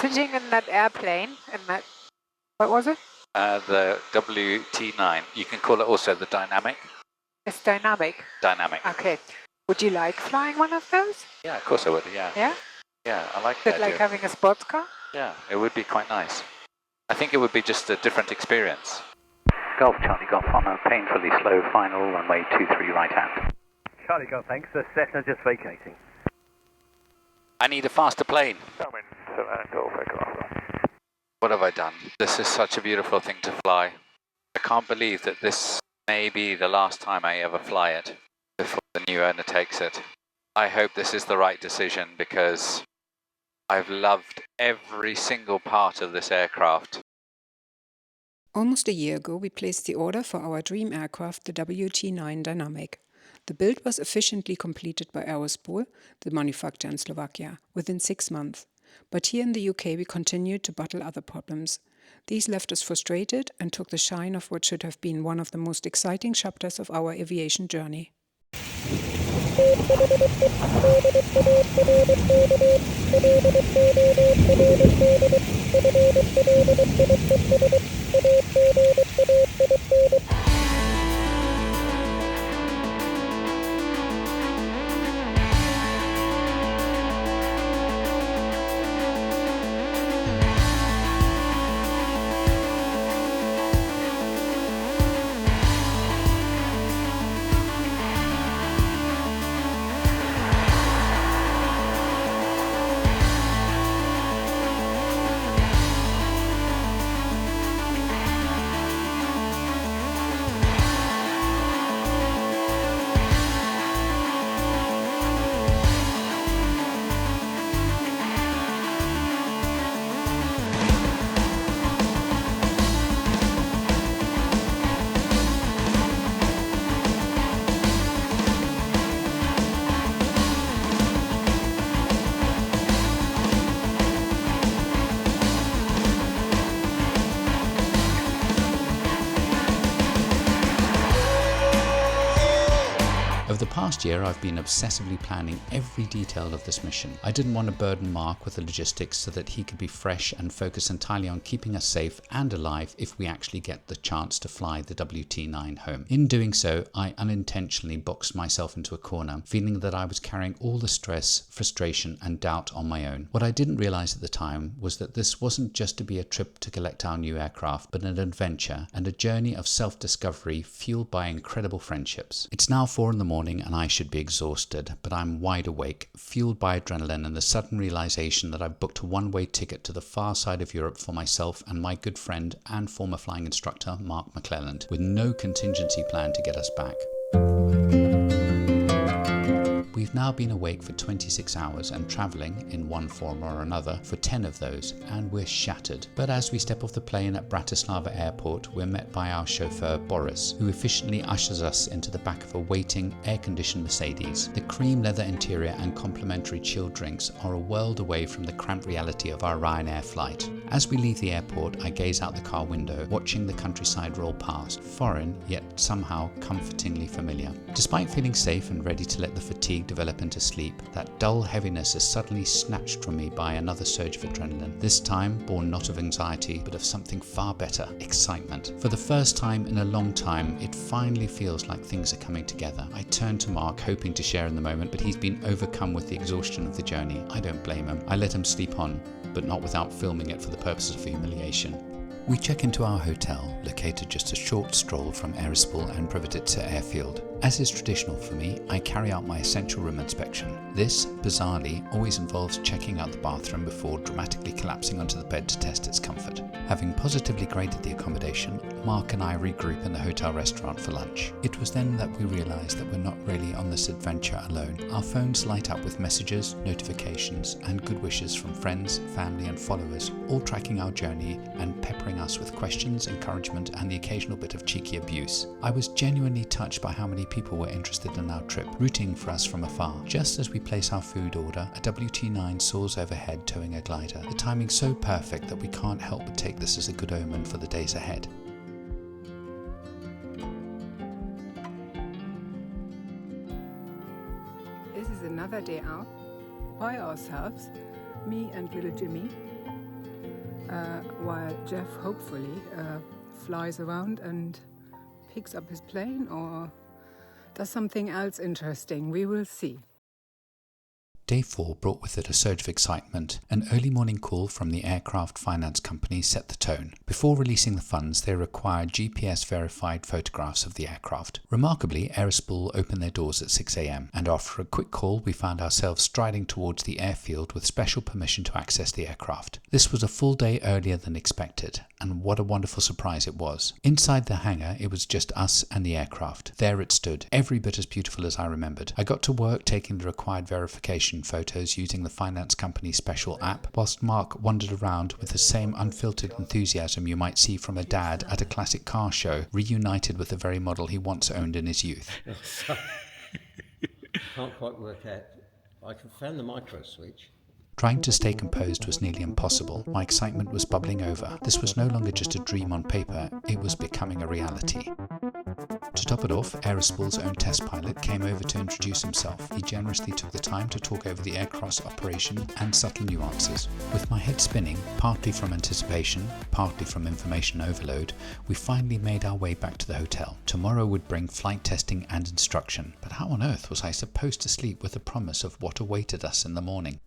Sitting in that airplane, in that, what was it? The WT9. You can call it also the Dynamic. It's dynamic. Dynamic. Okay. Would you like flying one of those? Yeah, of course I would, yeah. Yeah? Yeah, I like Is that. it like having a sports car? Yeah, it would be quite nice. I think it would be just a different experience. Golf Charlie Golf on a painfully slow final, runway 23 right hand. Charlie Golf, thanks. The Cessna just vacating. I need a faster plane. Coming to Golf Echo. What have I done? This is such a beautiful thing to fly. I can't believe that this may be the last time I ever fly it before the new owner takes it. I hope this is the right decision because I've loved every single part of this aircraft. Almost a year ago, we placed the order for our dream aircraft, the WT9 Dynamic. The build was efficiently completed by Aerospool, the manufacturer in Slovakia, within 6 months. But here in the UK, we continued to battle other problems. These left us frustrated and took the shine of what should have been one of the most exciting chapters of our aviation journey. Over the past year, I've been obsessively planning every detail of this mission. I didn't want to burden Mark with the logistics so that he could be fresh and focus entirely on keeping us safe and alive if we actually get the chance to fly the WT9 home. In doing so, I unintentionally boxed myself into a corner, feeling that I was carrying all the stress, frustration and doubt on my own. What I didn't realize at the time was that this wasn't just to be a trip to collect our new aircraft, but an adventure and a journey of self-discovery fueled by incredible friendships. It's now 4 a.m. and I should be exhausted, but I'm wide awake, fueled by adrenaline and the sudden realization that I've booked a one-way ticket to the far side of Europe for myself and my good friend and former flying instructor Mark McClelland, with no contingency plan to get us back. We've now been awake for 26 hours and travelling, in one form or another, for 10 of those, and we're shattered. But as we step off the plane at Bratislava airport, we're met by our chauffeur Boris, who efficiently ushers us into the back of a waiting, air-conditioned Mercedes. The cream leather interior and complimentary chilled drinks are a world away from the cramped reality of our Ryanair flight. As we leave the airport, I gaze out the car window, watching the countryside roll past, foreign, yet somehow comfortingly familiar. Despite feeling safe and ready to let the fatigue develop into sleep, that dull heaviness is suddenly snatched from me by another surge of adrenaline, this time born not of anxiety, but of something far better, excitement. For the first time in a long time, it finally feels like things are coming together. I turn to Mark, hoping to share in the moment, but he's been overcome with the exhaustion of the journey. I don't blame him. I let him sleep on, but not without filming it for the purpose of humiliation. We check into our hotel, located just a short stroll from Aerospool and Prievidza airfield. As is traditional for me, I carry out my essential room inspection. This, bizarrely, always involves checking out the bathroom before dramatically collapsing onto the bed to test its comfort. Having positively graded the accommodation, Mark and I regroup in the hotel restaurant for lunch. It was then that we realised that we're not really on this adventure alone. Our phones light up with messages, notifications and good wishes from friends, family and followers, all tracking our journey and peppering us with questions, encouragement and the occasional bit of cheeky abuse. I was genuinely touched by how many people were interested in our trip, rooting for us from afar. Just as we place our food order, a WT9 soars overhead towing a glider. The timing's so perfect that we can't help but take this as a good omen for the days ahead. This is another day out by ourselves, me and little Jimmy. while Jeff hopefully flies around and picks up his plane or does something else interesting. We will see. Day 4 brought with it a surge of excitement. An early morning call from the aircraft finance company set the tone. Before releasing the funds, they required GPS-verified photographs of the aircraft. Remarkably, Aerospool opened their doors at 6 a.m, and after a quick call, we found ourselves striding towards the airfield with special permission to access the aircraft. This was a full day earlier than expected, and what a wonderful surprise it was. Inside the hangar, it was just us and the aircraft. There it stood, every bit as beautiful as I remembered. I got to work taking the required verification photos using the finance company's special app, whilst Mark wandered around with the same unfiltered enthusiasm you might see from a dad at a classic car show, reunited with the very model he once owned in his youth. Can't quite work out. I can find the micro switch. Trying to stay composed was nearly impossible. My excitement was bubbling over. This was no longer just a dream on paper, it was becoming a reality. To top it off, Aerospool's own test pilot came over to introduce himself. He generously took the time to talk over the aircraft's operation and subtle nuances. With my head spinning, partly from anticipation, partly from information overload, we finally made our way back to the hotel. Tomorrow would bring flight testing and instruction, but how on earth was I supposed to sleep with the promise of what awaited us in the morning?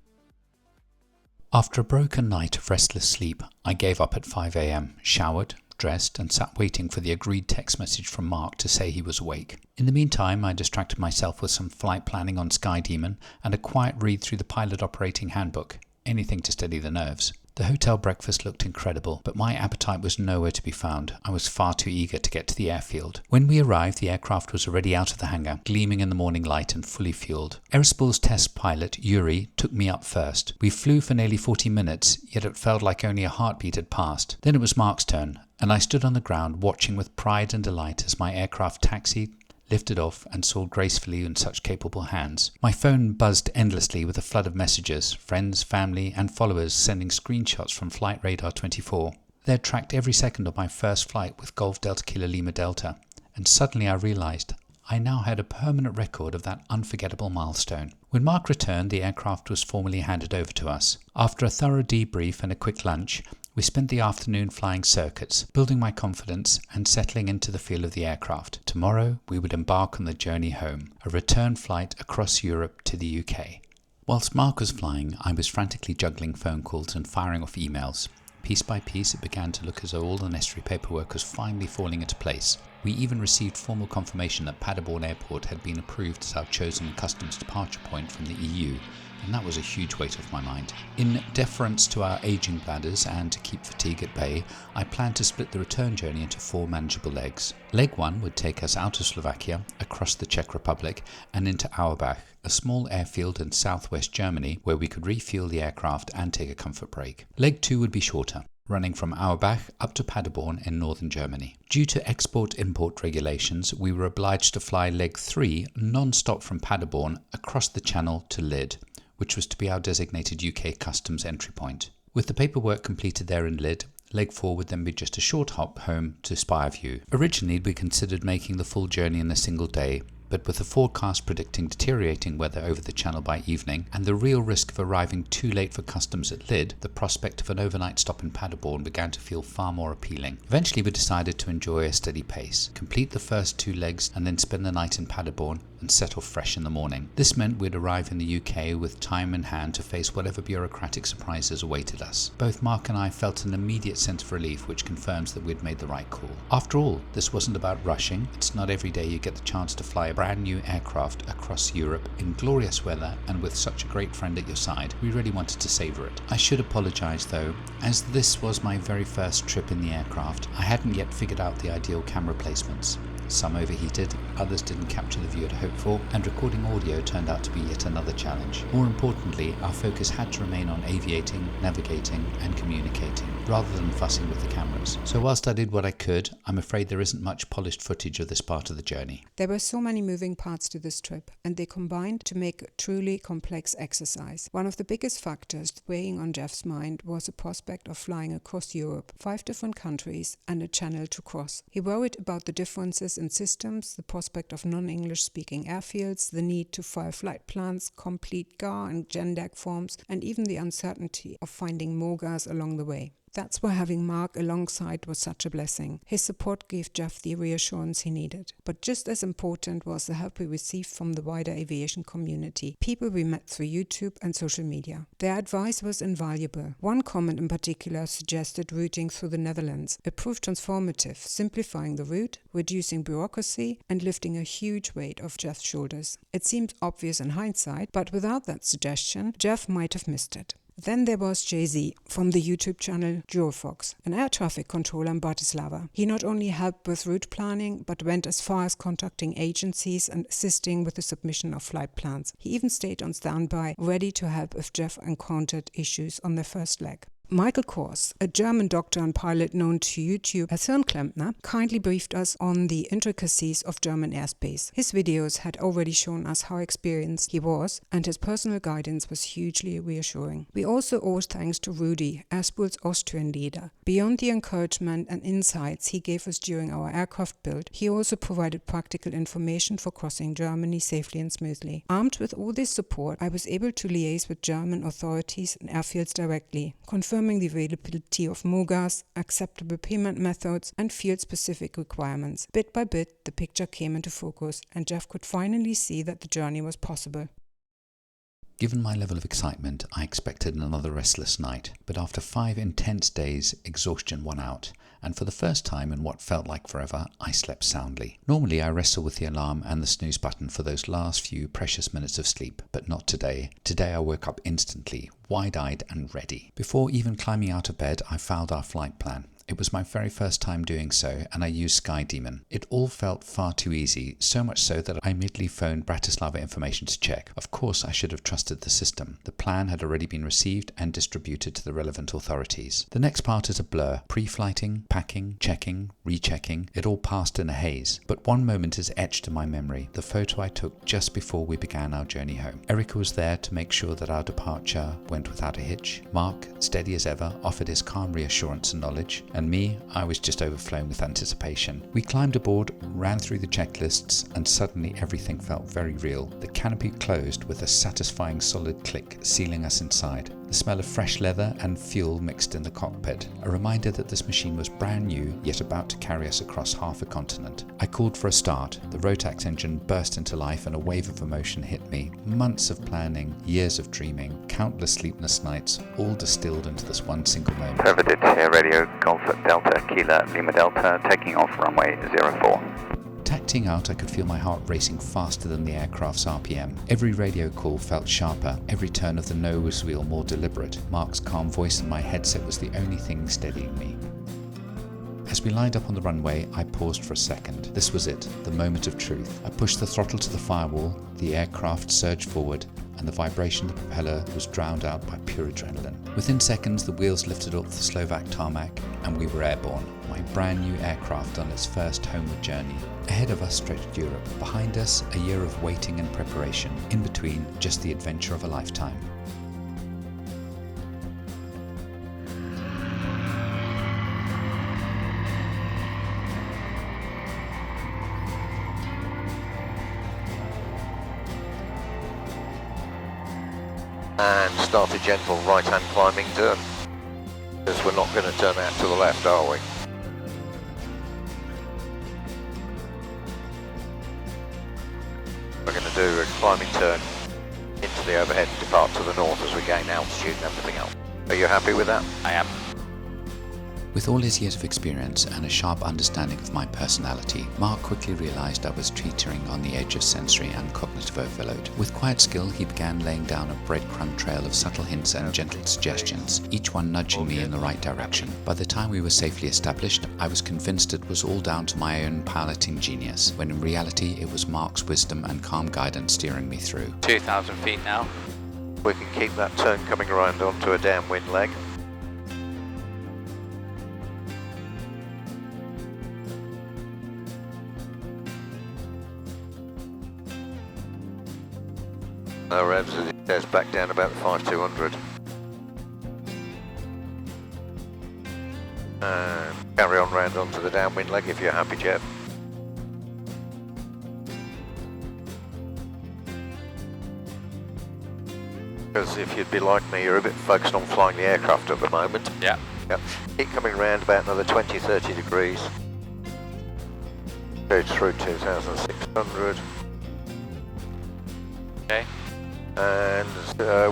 After a broken night of restless sleep, I gave up at 5 a.m, showered, dressed, and sat waiting for the agreed text message from Mark to say he was awake. In the meantime, I distracted myself with some flight planning on SkyDemon and a quiet read through the pilot operating handbook, anything to steady the nerves. The hotel breakfast looked incredible, but my appetite was nowhere to be found. I was far too eager to get to the airfield. When we arrived, the aircraft was already out of the hangar, gleaming in the morning light and fully fueled. Aerospool's test pilot, Yuri, took me up first. We flew for nearly 40 minutes, yet it felt like only a heartbeat had passed. Then it was Mark's turn, and I stood on the ground watching with pride and delight as my aircraft taxied, lifted off, and soared gracefully in such capable hands. My phone buzzed endlessly with a flood of messages, friends, family, and followers sending screenshots from Flight Radar 24. They had tracked every second of my first flight with Golf Delta Kilo Lima Delta, and suddenly I realized I now had a permanent record of that unforgettable milestone. When Mark returned, the aircraft was formally handed over to us. After a thorough debrief and a quick lunch, we spent the afternoon flying circuits, building my confidence and settling into the feel of the aircraft. Tomorrow, we would embark on the journey home, a return flight across Europe to the UK. Whilst Mark was flying, I was frantically juggling phone calls and firing off emails. Piece by piece, it began to look as though all the necessary paperwork was finally falling into place. We even received formal confirmation that Paderborn Airport had been approved as our chosen customs departure point from the EU, and that was a huge weight off my mind. In deference to our aging bladders and to keep fatigue at bay, I planned to split the return journey into 4 manageable legs. Leg 1 would take us out of Slovakia, across the Czech Republic, and into Auerbach, a small airfield in southwest Germany where we could refuel the aircraft and take a comfort break. Leg 2 would be shorter, running from Auerbach up to Paderborn in northern Germany. Due to export-import regulations, we were obliged to fly Leg 3 non-stop from Paderborn across the channel to Lid, which was to be our designated UK customs entry point. With the paperwork completed there in Lid, Leg 4 would then be just a short hop home to Spireview. Originally, we considered making the full journey in a single day, but with the forecast predicting deteriorating weather over the channel by evening, and the real risk of arriving too late for customs at Lid, the prospect of an overnight stop in Paderborn began to feel far more appealing. Eventually we decided to enjoy a steady pace, complete the first 2 legs, and then spend the night in Paderborn and set off fresh in the morning. This meant we'd arrive in the UK with time in hand to face whatever bureaucratic surprises awaited us. Both Mark and I felt an immediate sense of relief, which confirms that we'd made the right call. After all, this wasn't about rushing. It's not every day you get the chance to fly a brand new aircraft across Europe in glorious weather and with such a great friend at your side. We really wanted to savour it. I should apologise though, as this was my very first trip in the aircraft, I hadn't yet figured out the ideal camera placements. Some overheated, others didn't capture the view I'd hoped for, and recording audio turned out to be yet another challenge. More importantly, our focus had to remain on aviating, navigating, and communicating, rather than fussing with the cameras. So whilst I did what I could, I'm afraid there isn't much polished footage of this part of the journey. There were so many moving parts to this trip, and they combined to make a truly complex exercise. One of the biggest factors weighing on Jeff's mind was the prospect of flying across Europe, 5 different countries, and a channel to cross. He worried about the differences in systems, the prospect of non-English speaking airfields, the need to file flight plans, complete GAR and GENDAC forms, and even the uncertainty of finding MOGAs along the way. That's why having Mark alongside was such a blessing. His support gave Jeff the reassurance he needed. But just as important was the help we received from the wider aviation community, people we met through YouTube and social media. Their advice was invaluable. One comment in particular suggested routing through the Netherlands. It proved transformative, simplifying the route, reducing bureaucracy, and lifting a huge weight off Jeff's shoulders. It seemed obvious in hindsight, but without that suggestion, Jeff might have missed it. Then there was Jay-Z from the YouTube channel Eurofox, an air traffic controller in Bratislava. He not only helped with route planning, but went as far as contacting agencies and assisting with the submission of flight plans. He even stayed on standby, ready to help if Jeff encountered issues on their first leg. Michael Kors, a German doctor and pilot known to YouTube as Hirnklempner, kindly briefed us on the intricacies of German airspace. His videos had already shown us how experienced he was, and his personal guidance was hugely reassuring. We also owe thanks to Rudi, Aerospool's Austrian leader. Beyond the encouragement and insights he gave us during our aircraft build, he also provided practical information for crossing Germany safely and smoothly. Armed with all this support, I was able to liaise with German authorities and airfields directly, confirming the availability of MOGAs, acceptable payment methods, and field-specific requirements. Bit by bit, the picture came into focus, and Jeff could finally see that the journey was possible. Given my level of excitement, I expected another restless night, but after 5 intense days, exhaustion won out, and for the first time in what felt like forever, I slept soundly. Normally I wrestle with the alarm and the snooze button for those last few precious minutes of sleep, but not today. Today I woke up instantly, wide-eyed and ready. Before even climbing out of bed, I filed our flight plan. It was my very first time doing so, and I used SkyDemon. It all felt far too easy, so much so that I immediately phoned Bratislava Information to check. Of course I should have trusted the system. The plan had already been received and distributed to the relevant authorities. The next part is a blur. Pre-flighting, packing, checking, rechecking, it all passed in a haze. But one moment is etched in my memory, the photo I took just before we began our journey home. Erica was there to make sure that our departure went without a hitch. Mark, steady as ever, offered his calm reassurance and knowledge. And me, I was just overflowing with anticipation. We climbed aboard, ran through the checklists, and suddenly everything felt very real. The canopy closed with a satisfying solid click, sealing us inside. The smell of fresh leather and fuel mixed in the cockpit, a reminder that this machine was brand new, yet about to carry us across half a continent. I called for a start. The Rotax engine burst into life and a wave of emotion hit me. Months of planning, years of dreaming, countless sleepless nights, all distilled into this one single moment. Prievidza radio, Golf Delta, Kilo, Lima Delta, taking off runway 04. Taxiing out, I could feel my heart racing faster than the aircraft's RPM. Every radio call felt sharper, every turn of the nose wheel more deliberate. Mark's calm voice in my headset was the only thing steadying me. As we lined up on the runway, I paused for a second. This was it, the moment of truth. I pushed the throttle to the firewall, the aircraft surged forward, and the vibration of the propeller was drowned out by pure adrenaline. Within seconds, the wheels lifted off the Slovak tarmac, and we were airborne. My brand new aircraft on its first homeward journey. Ahead of us stretched Europe. Behind us, a year of waiting and preparation. In between, just the adventure of a lifetime. And start a gentle right-hand climbing turn, because we're not going to turn out to the left, are we? We're going to do a climbing turn into the overhead and depart to the north as we gain altitude and everything else. Are you happy with that? I am. With all his years of experience and a sharp understanding of my personality, Mark quickly realized I was teetering on the edge of sensory and cognitive overload. With quiet skill, he began laying down a breadcrumb trail of subtle hints and gentle suggestions, each one nudging me in the right direction. By the time we were safely established, I was convinced it was all down to my own piloting genius, when in reality it was Mark's wisdom and calm guidance steering me through. 2,000 feet now. We can keep that turn coming around onto a downwind leg. Our revs as it says back down about the 5200. And carry on round onto the downwind leg if you're happy, Jeff. Because if you'd be like me, you're a bit focused on flying the aircraft at the moment. Yeah. Yep. Keep coming round about another 20-30 degrees. Go through 2,600. Okay. And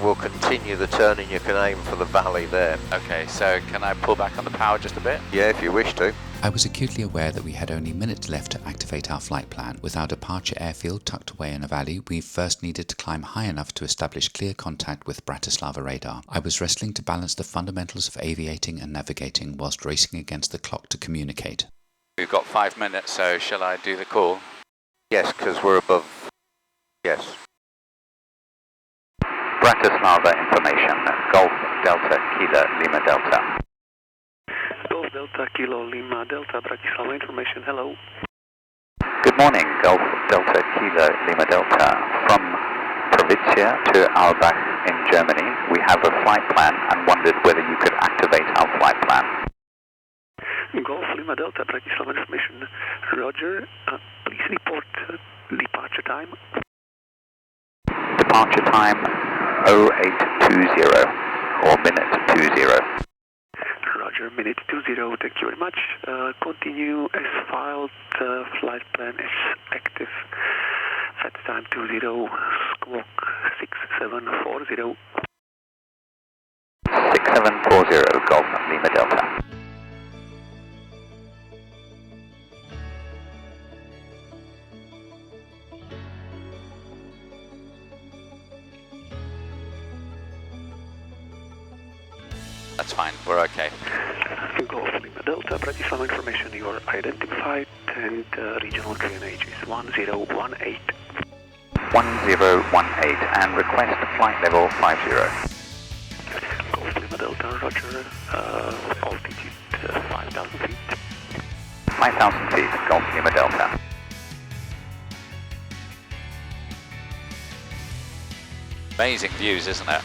we'll continue the turn and you can aim for the valley there. Okay, so can I pull back on the power just a bit? Yeah, if you wish to. I was acutely aware that we had only minutes left to activate our flight plan. With our departure airfield tucked away in a valley, we first needed to climb high enough to establish clear contact with Bratislava radar. I was wrestling to balance the fundamentals of aviating and navigating whilst racing against the clock to communicate. We've got 5 minutes, so shall I do the call? Yes, because we're above. Yes. Bratislava information, Golf Delta Kilo Lima Delta. Golf Delta Kilo Lima Delta, Bratislava information, hello. Good morning, Golf Delta Kilo Lima Delta. From Prievidza to Auerbach in Germany, we have a flight plan and wondered whether you could activate our flight plan. Golf Lima Delta, Bratislava information, Roger. Please report departure time. Departure time 0820 or minute 20. Roger, minute 20, thank you very much. Continue as filed, flight plan is active at time 20, squawk 6740. 6740 Golf Lima Delta. That's fine, we're okay. Golf Lima Delta, Bratislava information, you are identified and regional QNH is 1018. 1018 and request flight level 50. Golf Lima Delta, Roger, altitude 5,000 feet. 5,000 feet, Golf Lima Delta. Amazing views, isn't it?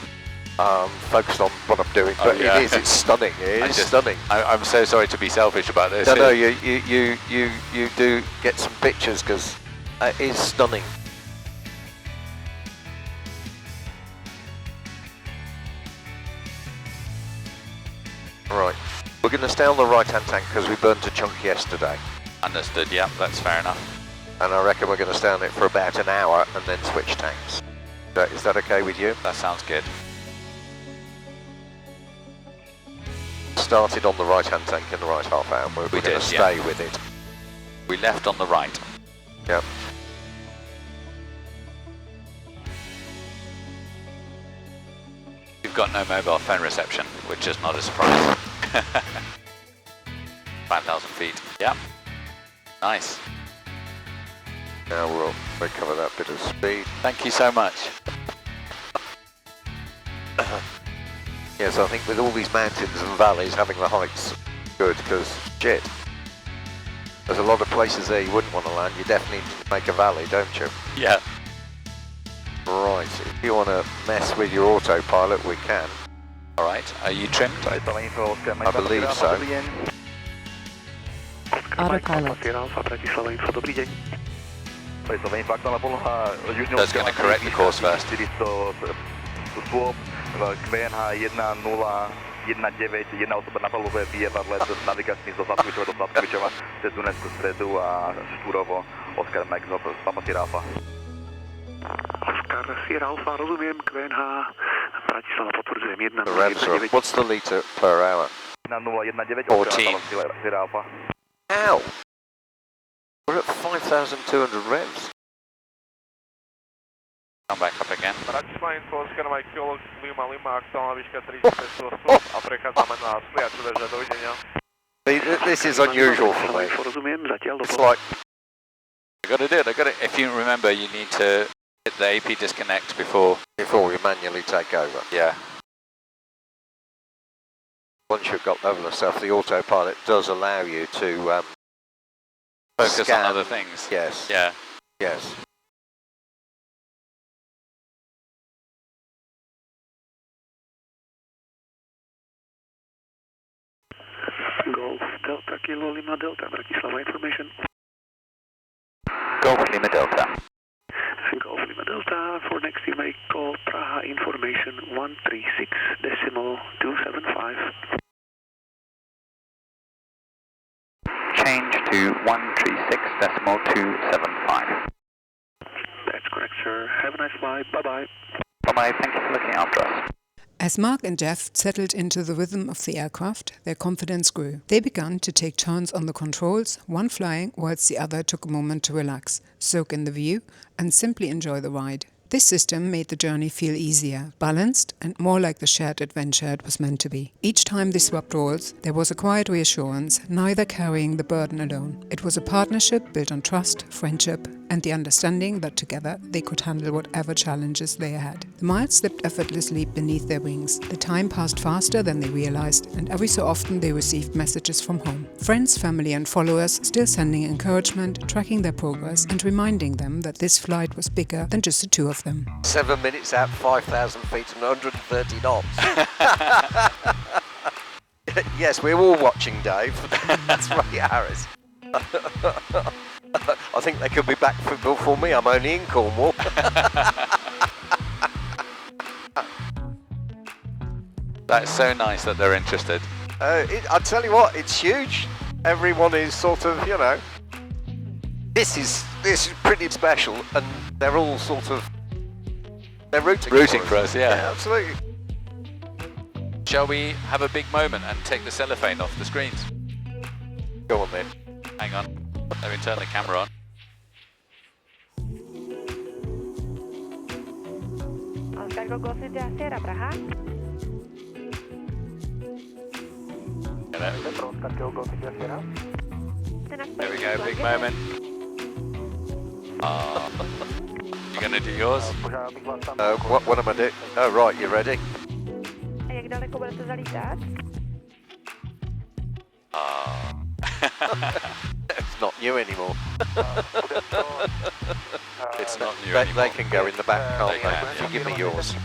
Focused on what I'm doing, but yeah. it's stunning. It is stunning. I'm so sorry to be selfish about this. No, you do get some pictures because it is stunning. Right, we're going to stay on the right-hand tank because we burnt a chunk yesterday. Understood, yeah, that's fair enough. And I reckon we're going to stay on it for about an hour and then switch tanks. Is that okay with you? That sounds good. Started on the right-hand tank in the right half hour. We're going to stay with it. We left on the right. Yep. We've got no mobile phone reception, which is not a surprise. 5,000 feet. Yep. Nice. Now we'll recover that bit of speed. Thank you so much. Yes, I think with all these mountains and valleys, having the heights good, because shit, there's a lot of places there you wouldn't want to land. You definitely need to make a valley, don't you? Yeah. Right, if you want to mess with your autopilot, we can. Alright, are you trimmed? I believe so. Autopilot. Bratislava info, dobrý deň. That's going to correct the course first. QNH 1019, osoba na palube vyjevadle z navigačných do Zatkovičova, cez Dunajskú stredu a Štúrovo, Oscar Max Papa Sierra. Oscar Sierra Alpha, rozumiem, QNH, Bratislava potvrdzujem 1019. What's the litre per hour? 1019, 14. Sierra Alpha. Ow! We're at 5,200 revs. Come back up again. Bratislava info, Oscar Mike Lima Lima, aktuálna výška 3500 stop a prechádzame na sliacu, takže dovidenia. This is unusual for me. It's like... I got it. If you remember, you need to hit the AP disconnect before you manually take over. Yeah. Once you've got over the stuff, the autopilot does allow you to focus scan. on other things. Yes. Yeah. Yes. Golf Delta Kilo Lima Delta, Bratislava information. Golf Lima Delta. Golf Lima Delta, for next you may call Praha information 136.275. 136.275. That's correct, sir. Have a nice flight. Bye-bye. Bye-bye, thank you for looking after us. As Mark and Jeff settled into the rhythm of the aircraft, their confidence grew. They began to take turns on the controls, one flying whilst the other took a moment to relax, soak in the view, and simply enjoy the ride. This system made the journey feel easier, balanced, and more like the shared adventure it was meant to be. Each time they swapped roles, there was a quiet reassurance, neither carrying the burden alone. It was a partnership built on trust, friendship, and the understanding that together they could handle whatever challenges lay ahead. The miles slipped effortlessly beneath their wings. The time passed faster than they realized, and every so often they received messages from home. Friends, family, and followers still sending encouragement, tracking their progress, and reminding them that this flight was bigger than just the two of them. 7 minutes out, 5,000 feet and 130 knots. Yes, we're all watching, Dave. That's right, Harris. I think they could be back before me. I'm only in Cornwall. That's so nice that they're interested. I'll tell you what, it's huge. Everyone is sort of, you know, this is pretty special, and they're all sort of, they're rooting For us, yeah. Absolutely. Shall we have a big moment and take the cellophane off the screens? Go on then. Hang on, let me turn the camera on. There we go, big moment. You gonna do yours? What am I doing? Oh right, you ready? It's not new anymore. It's not new anymore. They can go in the back, can't they? Can, If you give me yours.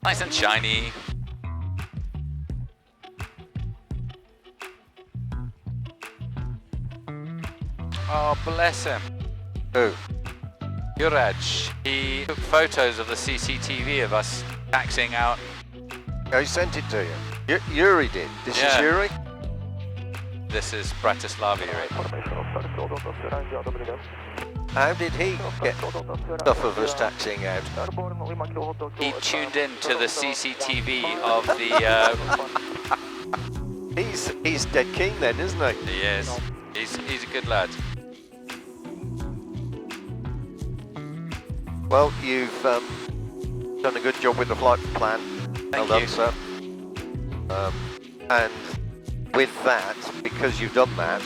Nice and shiny. Oh, bless him. Who? Juraj. He took photos of the CCTV of us taxiing out. Oh, he sent it to you? Yuri did. This is Yuri? This is Bratislava, Yuri. How did he get stuff of us taxiing out? He tuned in to the CCTV of the... He's dead keen then, isn't he? He is. He's a good lad. Well, you've done a good job with the flight plan. Thank well you. done, sir. And with that, because you've done that,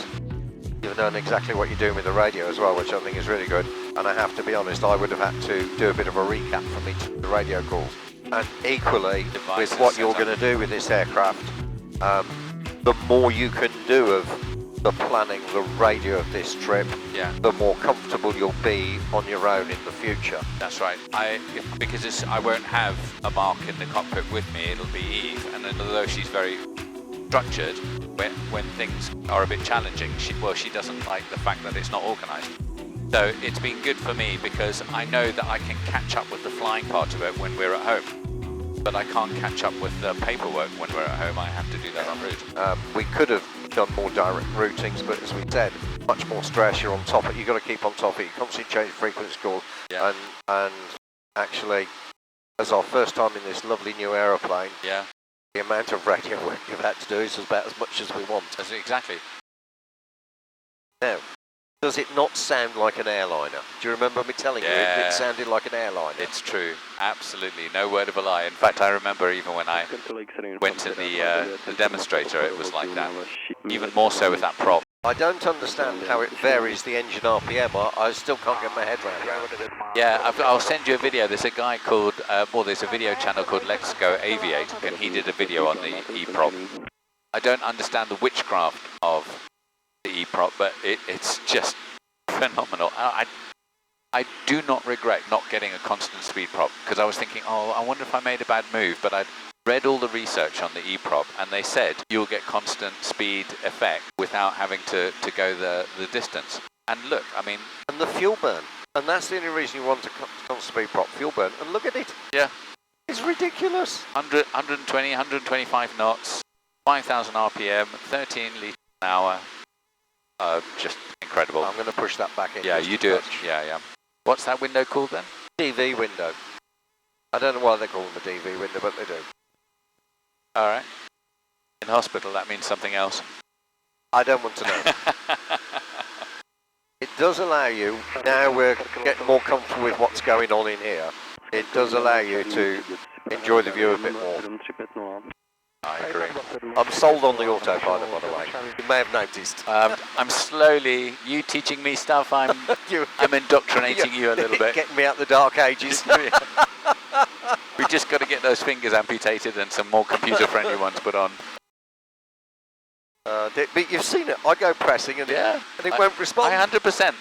you've done exactly what you're doing with the radio as well, which I think is really good. And I have to be honest, I would have had to do a bit of a recap from each of the radio calls. And equally, with what you're going to do with this aircraft, the more you can do of the planning, the radio of this trip, the more comfortable you'll be on your own in the future. That's right. Because I won't have a Mark in the cockpit with me, it'll be Eve, and although she's very structured, when things are a bit challenging, she doesn't like the fact that it's not organised. So it's been good for me because I know that I can catch up with the flying part of it when we're at home. But I can't catch up with the paperwork when we're at home. I have to do that en route. We could have done more direct routings, but as we said, much more stress. You're on top of it. You've got to keep on top of it. You constantly change frequency calls. Yeah. And actually, as our first time in this lovely new aeroplane, the amount of radio work you've had to do is about as much as we want. Exactly. Now, does it not sound like an airliner? Do you remember me telling you it sounded like an airliner? It's true, absolutely, no word of a lie. In fact, I remember even when I went to the demonstrator, it was like that. Even more so with that prop. I don't understand how it varies the engine RPM. I still can't get my head around it. Yeah, I'll send you a video. There's a guy called, there's a video channel called Let's Go Aviate, and he did a video on the E-prop. I don't understand the witchcraft of the E-prop, but it's just phenomenal. I do not regret not getting a constant speed prop, because I was thinking, I wonder if I made a bad move, but I'd read all the research on the E-prop, and they said you'll get constant speed effect without having to go the distance. And look, I mean... And the fuel burn. And that's the only reason you want a constant speed prop, fuel burn. And look at it. Yeah. It's ridiculous. 120, 125 knots. 5,000 RPM, 13 litres an hour. Just incredible. I'm going to push that back in. Yeah, just you a do it. touch. Yeah. What's that window called then? DV window. I don't know why they call it the DV window, but they do. All right. In hospital, that means something else. I don't want to know. It does allow you, now we're getting more comfortable with what's going on in here, it does allow you to enjoy the view a bit more. I agree. I'm sold on the autopilot, by the way. You may have noticed. I'm slowly, you teaching me stuff, I'm indoctrinating you a little bit. Getting me out the dark ages. We just got to get those fingers amputated and some more computer-friendly ones put on. But you've seen it. I go pressing and it won't respond. 100%.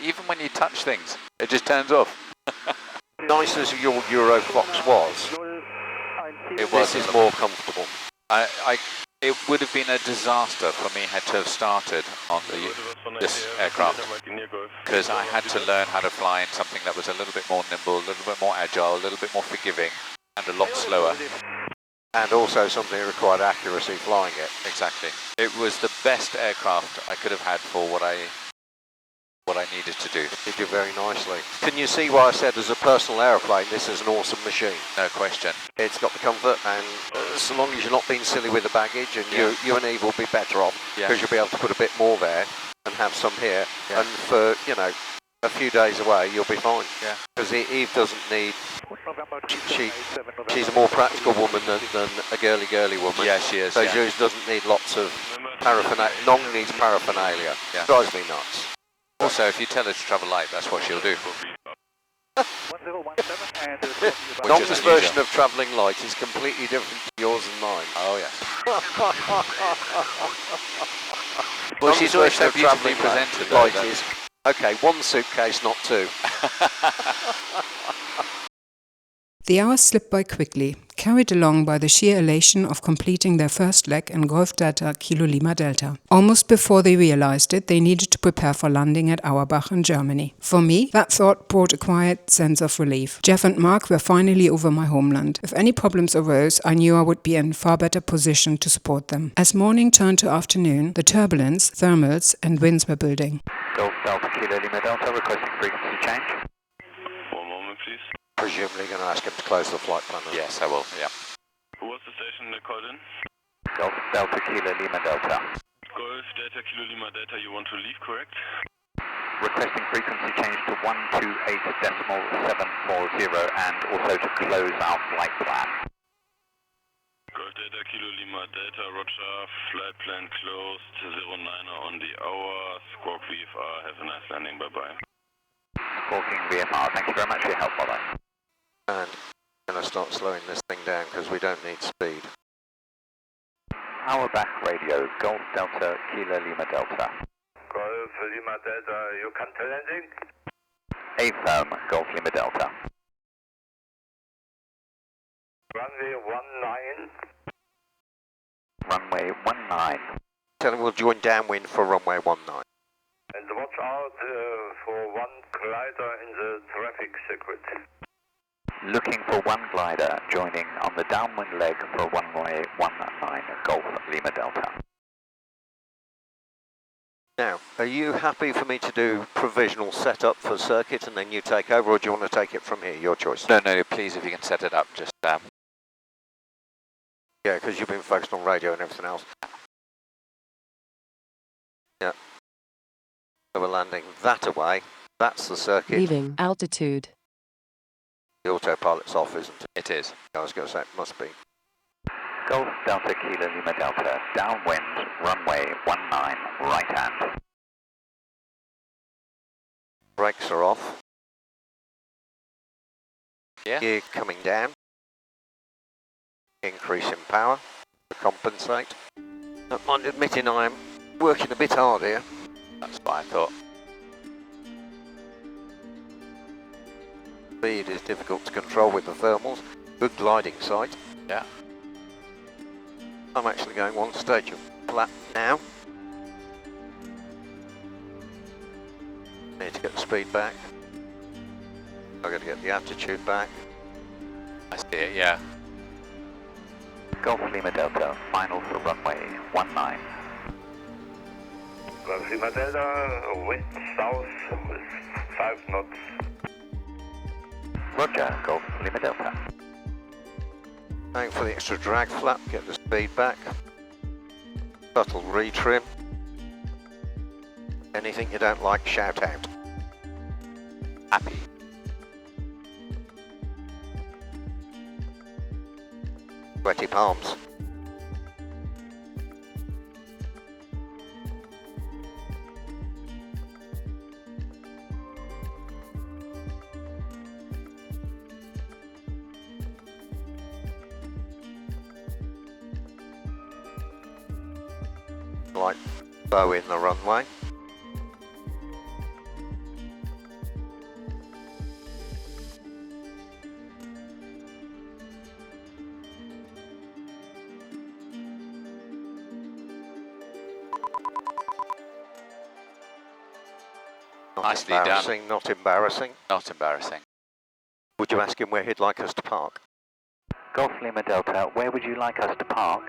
Even when you touch things, it just turns off. Nice as your Euroflox was, this is more comfortable. It would have been a disaster for me had to have started on this aircraft, because I had to learn how to fly in something that was a little bit more nimble, a little bit more agile, a little bit more forgiving, and a lot slower. And also something that required accuracy flying it. Exactly. It was the best aircraft I could have had for what I needed to do. Did you very nicely. Can you see why I said as a personal aeroplane, this is an awesome machine? No question. It's got the comfort, and so long as you're not being silly with the baggage, and you and Eve will be better off, because you'll be able to put a bit more there and have some here. And for, a few days away, you'll be fine. Yeah. Because Eve doesn't need... She's a more practical woman than a girly woman. Yeah, she is. So she doesn't need lots of paraphernalia. None needs paraphernalia. Yeah. Drives me nuts. Also, if you tell her to travel light, that's what she'll do. Dom's version of travelling light is completely different to yours and mine. Oh, yes. Well, she's always so beautifully presented. Light is, okay, one suitcase, not two. The hours slipped by quickly, carried along by the sheer elation of completing their first leg in Golf Delta Kilo Lima Delta. Almost before they realized it, they needed to prepare for landing at Auerbach in Germany. For me, that thought brought a quiet sense of relief. Jeff and Mark were finally over my homeland. If any problems arose, I knew I would be in far better position to support them. As morning turned to afternoon, the turbulence, thermals, and winds were building. Golf Delta Kilo Lima Delta, requesting frequency change. Presumably going to ask him to close the flight plan. Yes, I will, yeah. Who was the station that called in? Golf Delta Kilo Lima Delta. Golf Delta Kilo Lima Delta, you want to leave, correct? Requesting frequency change to 128.740 and also to close our flight plan. Golf Delta Kilo Lima Delta, roger, flight plan closed, 09er on the hour, squawk VFR, have a nice landing, bye-bye. Squawking VFR, thank you very much for your help, bye-bye. And I'm going to start slowing this thing down because we don't need speed. Auerbach radio, Golf Delta Kilo Lima Delta. Golf Lima Delta, you cancel landing? Affirm, Golf Lima Delta. Runway 19. Runway 19. Tell him we'll join downwind for runway 19. And watch out for one glider in the traffic circuit. Looking for one glider joining on the downwind leg for runway 19, Golf Lima Delta. Now, are you happy for me to do provisional setup for circuit and then you take over, or do you want to take it from here? Your choice. No, please, if you can set it up, just... Yeah, because you've been focused on radio and everything else. Yeah. So we're landing that away. That's the circuit. Leaving altitude. The autopilot's off, isn't it? It is. I was going to say it must be. Golf Delta Kilo Lima Delta, downwind, runway 19, right hand. Brakes are off. Yeah. Gear coming down. Increase in power to compensate. Don't mind admitting I am working a bit hard here. That's what I thought. Speed is difficult to control with the thermals. Good gliding sight. Yeah. I'm actually going one stage of flat now. Need to get the speed back. I've got to get the altitude back. I see it, yeah. Golf Lima Delta, final for runway 19. Golf Lima Delta, wind south with 5 knots. Roger, Golf Lima Delta. Going for the extra drag flap, get the speed back. Subtle retrim. Anything you don't like, shout out. Happy. Sweaty palms. Like bow in the runway. Nicely done. Not embarrassing. Not embarrassing. Would you ask him where he'd like us to park? Golf Lima Delta, where would you like us to park?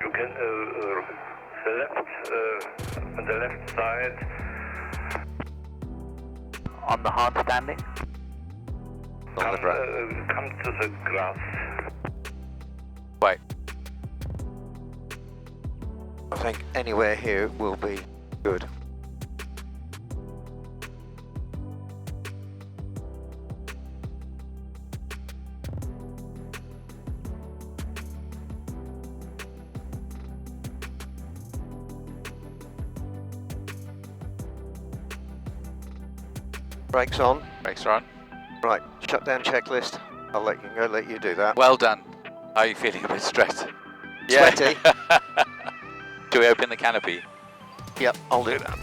You can on the left side. On the hard standing? On the ground. Come to the grass. Wait. I think anywhere here will be good. Brakes on. Brakes are on. Right, shutdown checklist. I'll let you do that. Well done. Are you feeling a bit stressed? Sweaty. Do we open the canopy? Yep, I'll do that.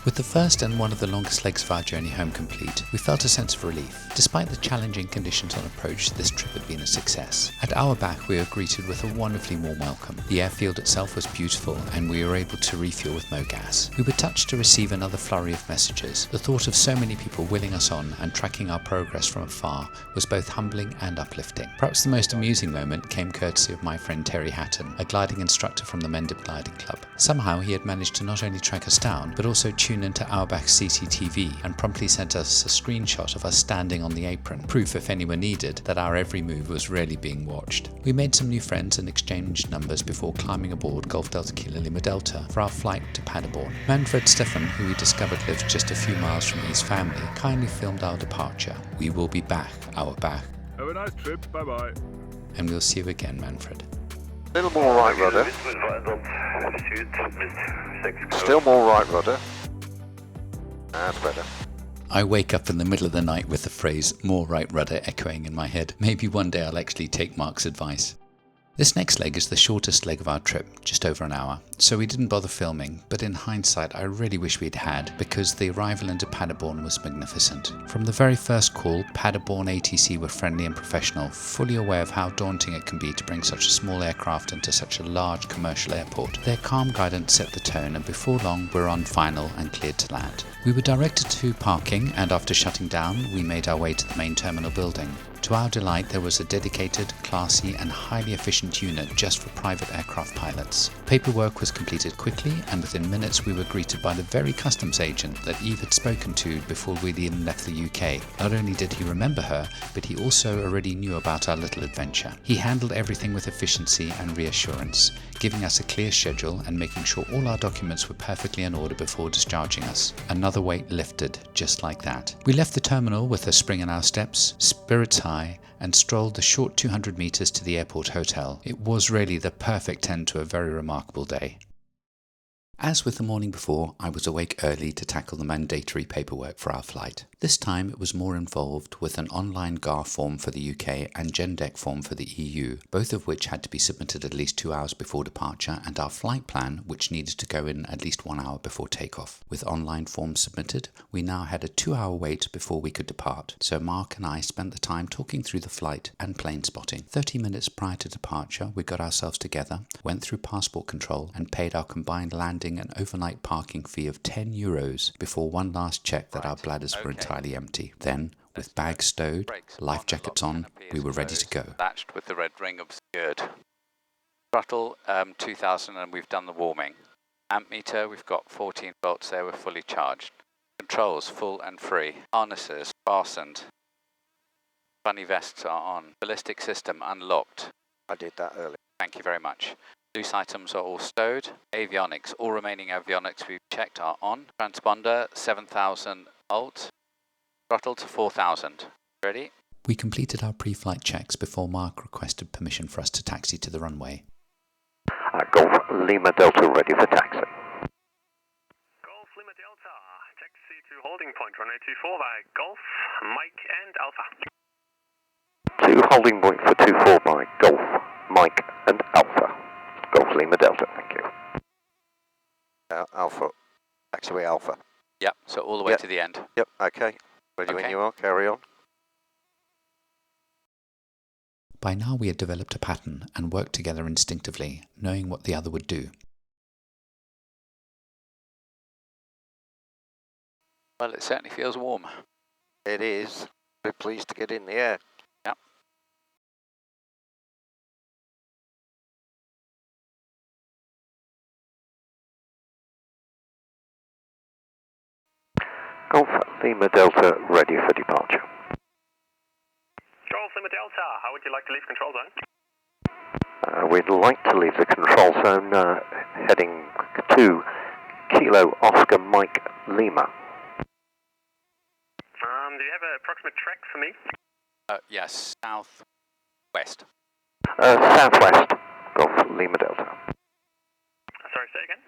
With the first and one of the longest legs of our journey home complete, we felt a sense of relief. Despite the challenging conditions on approach, this trip had been a success. At Auerbach, we were greeted with a wonderfully warm welcome. The airfield itself was beautiful, and we were able to refuel with MoGas. We were touched to receive another flurry of messages. The thought of so many people willing us on and tracking our progress from afar was both humbling and uplifting. Perhaps the most amusing moment came courtesy of my friend Terry Hatton, a gliding instructor from the Mendip Gliding Club. Somehow he had managed to not only track us down, but also tune into Auerbach's CCTV and promptly sent us a screenshot of us standing on the apron, proof if anyone needed that our every move was really being watched. We made some new friends and exchanged numbers before climbing aboard Golf Delta Kilo Lima Delta for our flight to Paderborn. Manfred Stefan, who we discovered lived just a few miles from his family, kindly filmed our departure. We will be back, Auerbach. Have a nice trip, bye bye. And we'll see you again, Manfred. A little more right rudder. Still more right rudder. That's better. I wake up in the middle of the night with the phrase "more right rudder" echoing in my head. Maybe one day I'll actually take Mark's advice. This next leg is the shortest leg of our trip, just over an hour, so we didn't bother filming, but in hindsight I really wish we'd had, because the arrival into Paderborn was magnificent. From the very first call, Paderborn ATC were friendly and professional, fully aware of how daunting it can be to bring such a small aircraft into such a large commercial airport. Their calm guidance set the tone, and before long we were on final and cleared to land. We were directed to parking, and after shutting down we made our way to the main terminal building. To our delight, there was a dedicated, classy and highly efficient unit just for private aircraft pilots. Paperwork was completed quickly, and within minutes we were greeted by the very customs agent that Eve had spoken to before we'd even left the UK. Not only did he remember her, but he also already knew about our little adventure. He handled everything with efficiency and reassurance, giving us a clear schedule and making sure all our documents were perfectly in order before discharging us. Another weight lifted, just like that. We left the terminal with a spring in our steps, spirits high, and strolled the short 200 meters to the airport hotel. It was really the perfect end to a very remarkable day. As with the morning before, I was awake early to tackle the mandatory paperwork for our flight. This time it was more involved, with an online GAR form for the UK and GenDec form for the EU, both of which had to be submitted at least 2 hours before departure, and our flight plan, which needed to go in at least 1 hour before takeoff. With online forms submitted, we now had a 2-hour wait before we could depart, so Mark and I spent the time talking through the flight and plane spotting. 30 minutes prior to departure, we got ourselves together, went through passport control and paid our combined landing demanding an overnight parking fee of €10 before one last check that our bladders were entirely empty. Then, with bags stowed, life jackets on, we were ready to go. Latched with the red ring obscured. Throttle 2000 and we've done the warming. Amp meter, we've got 14 volts there, we're fully charged. Controls full and free. Harnesses fastened. Bunny vests are on. Ballistic system unlocked. I did that earlier. Thank you very much. Loose items are all stowed. Avionics, all remaining avionics we've checked are on. Transponder 7000 volt. Throttle to 4000. Ready? We completed our pre-flight checks before Mark requested permission for us to taxi to the runway. Golf Lima Delta ready for taxi. Golf Lima Delta, taxi to holding point, runway 24 by Golf, Mike and Alpha. To holding point for 24 by Golf, Mike and Alpha. Golf Lima Delta, thank you. Alpha, taxiway Alpha. Yep, so all the way to the end. Yep, okay. Ready when you are, carry on. By now we had developed a pattern and worked together instinctively, knowing what the other would do. Well, it certainly feels warm. It is. We're pleased to get in the air. Yep. Golf Lima Delta ready for departure. Golf Lima Delta, how would you like to leave control zone? We'd like to leave the control zone heading to Kilo Oscar Mike Lima. Do you have an approximate track for me? Yes, southwest. Southwest, Golf Lima Delta. Sorry, say again?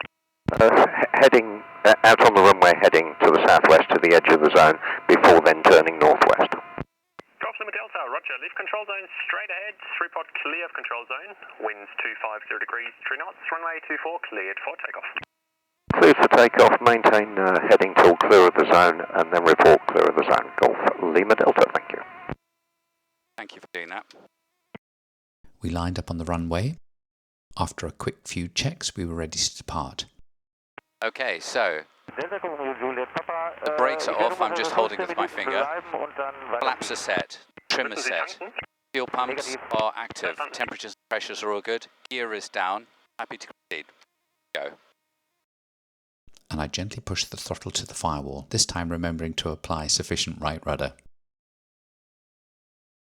Heading out on the runway, heading to the southwest to the edge of the zone before then turning northwest. Golf Lima Delta, roger. Leave control zone straight ahead. 3-pod clear of control zone. Winds 250 degrees, 3 knots. Runway 24 cleared for takeoff. Cleared for takeoff. Maintain heading till clear of the zone and then report clear of the zone. Golf Lima Delta, thank you. Thank you for doing that. We lined up on the runway. After a quick few checks, we were ready to depart. Okay, so the brakes are off, I'm just holding with my finger. Flaps are set, trim is set. Fuel pumps are active, temperatures and pressures are all good. Gear is down, happy to proceed. Go. And I gently pushed the throttle to the firewall, this time remembering to apply sufficient right rudder.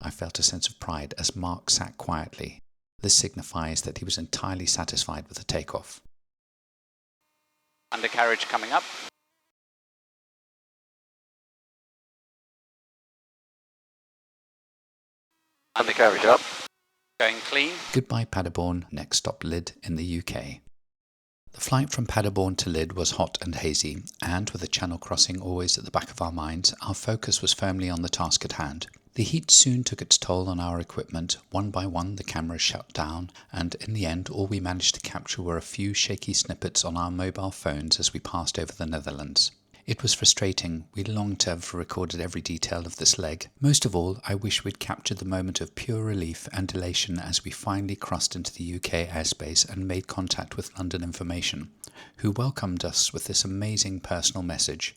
I felt a sense of pride as Mark sat quietly. This signifies that he was entirely satisfied with the takeoff. Undercarriage coming up. Undercarriage up. Going clean. Goodbye Paderborn, next stop Lid in the UK. The flight from Paderborn to Lid was hot and hazy, and with the channel crossing always at the back of our minds, our focus was firmly on the task at hand. The heat soon took its toll on our equipment. One by one the cameras shut down, and in the end all we managed to capture were a few shaky snippets on our mobile phones as we passed over the Netherlands. It was frustrating. We longed to have recorded every detail of this leg. Most of all, I wish we'd captured the moment of pure relief and elation as we finally crossed into the UK airspace and made contact with London Information, who welcomed us with this amazing personal message.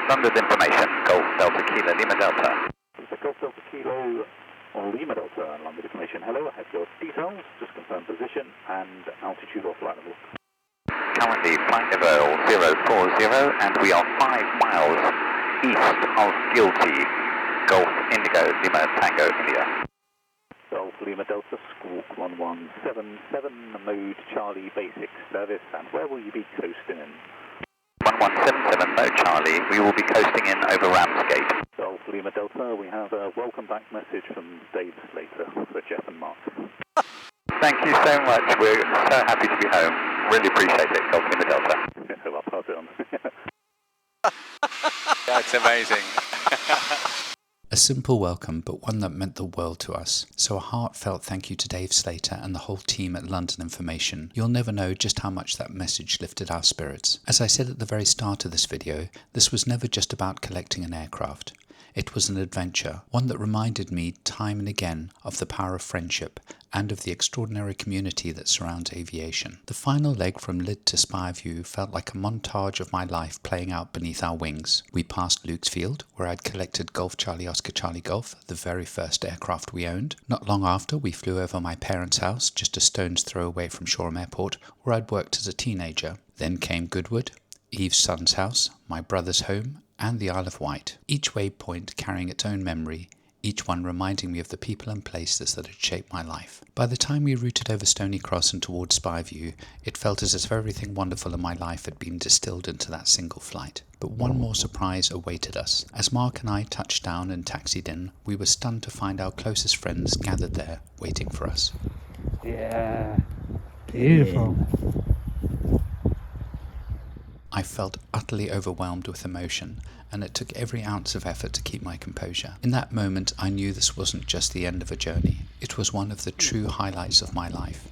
London Information, Golf Delta Kilo Lima Delta. Golf Delta Kilo Lima Delta, London Information. Hello, I have your details. Just confirm position and altitude or flight level. Currently flight level 040 and we are 5 miles east of Guilty. Golf Indigo Lima Tango India. Golf Lima Delta Squawk 1177, mode Charlie basic service, and where will you be coasting in? 1177 mode Charlie, we will be coasting in over Ramsgate. Golf Lima Delta, we have a welcome back message from Dave Slater for Jeff and Mark. Thank you so much, we're so happy to be home. Really appreciate it, Golf Lima Delta. I'll pass it on. That's amazing. A simple welcome, but one that meant the world to us. So a heartfelt thank you to Dave Slater and the whole team at London Information. You'll never know just how much that message lifted our spirits. As I said at the very start of this video, this was never just about collecting an aircraft. It was an adventure, one that reminded me time and again of the power of friendship and of the extraordinary community that surrounds aviation. The final leg from Lid to Spivey felt like a montage of my life playing out beneath our wings. We passed Luke's Field, where I'd collected Golf Charlie Oscar Charlie Golf, the very first aircraft we owned. Not long after, we flew over my parents' house, just a stone's throw away from Shoreham Airport, where I'd worked as a teenager. Then came Goodwood, Eve's son's house, my brother's home, and the Isle of Wight, each waypoint carrying its own memory, each one reminding me of the people and places that had shaped my life. By the time we routed over Stony Cross and towards Spivey, it felt as if everything wonderful in my life had been distilled into that single flight. But one more surprise awaited us. As Mark and I touched down and taxied in, we were stunned to find our closest friends gathered there, waiting for us. Yeah, beautiful. I felt utterly overwhelmed with emotion, and it took every ounce of effort to keep my composure. In that moment, I knew this wasn't just the end of a journey. It was one of the true highlights of my life.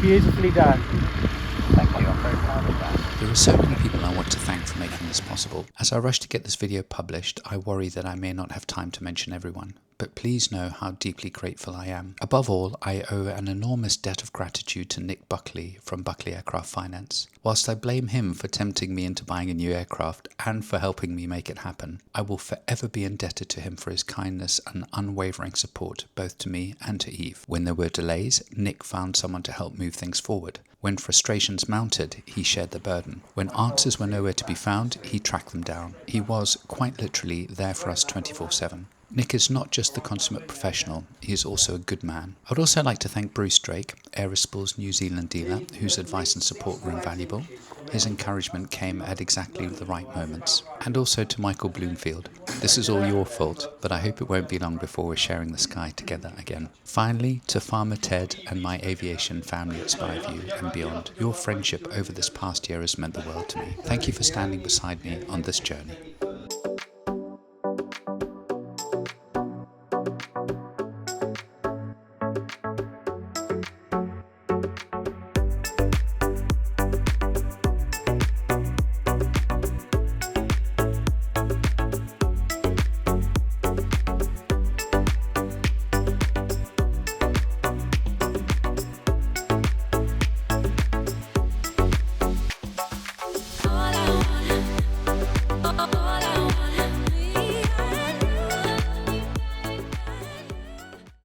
Beautifully done. Thank you, I'm very proud of that. There are so many people I want to thank for making this possible. As I rush to get this video published, I worry that I may not have time to mention everyone. But please know how deeply grateful I am. Above all, I owe an enormous debt of gratitude to Nick Buckley from Buckley Aircraft Finance. Whilst I blame him for tempting me into buying a new aircraft and for helping me make it happen, I will forever be indebted to him for his kindness and unwavering support both to me and to Eve. When there were delays, Nick found someone to help move things forward. When frustrations mounted, he shared the burden. When answers were nowhere to be found, he tracked them down. He was, quite literally, there for us 24/7. Nick is not just the consummate professional, he is also a good man. I would also like to thank Bruce Drake, Aerospool's New Zealand dealer, whose advice and support were invaluable. His encouragement came at exactly the right moments. And also to Michael Bloomfield. This is all your fault, but I hope it won't be long before we're sharing the sky together again. Finally, to Farmer Ted and my aviation family at Spivey and beyond, your friendship over this past year has meant the world to me. Thank you for standing beside me on this journey.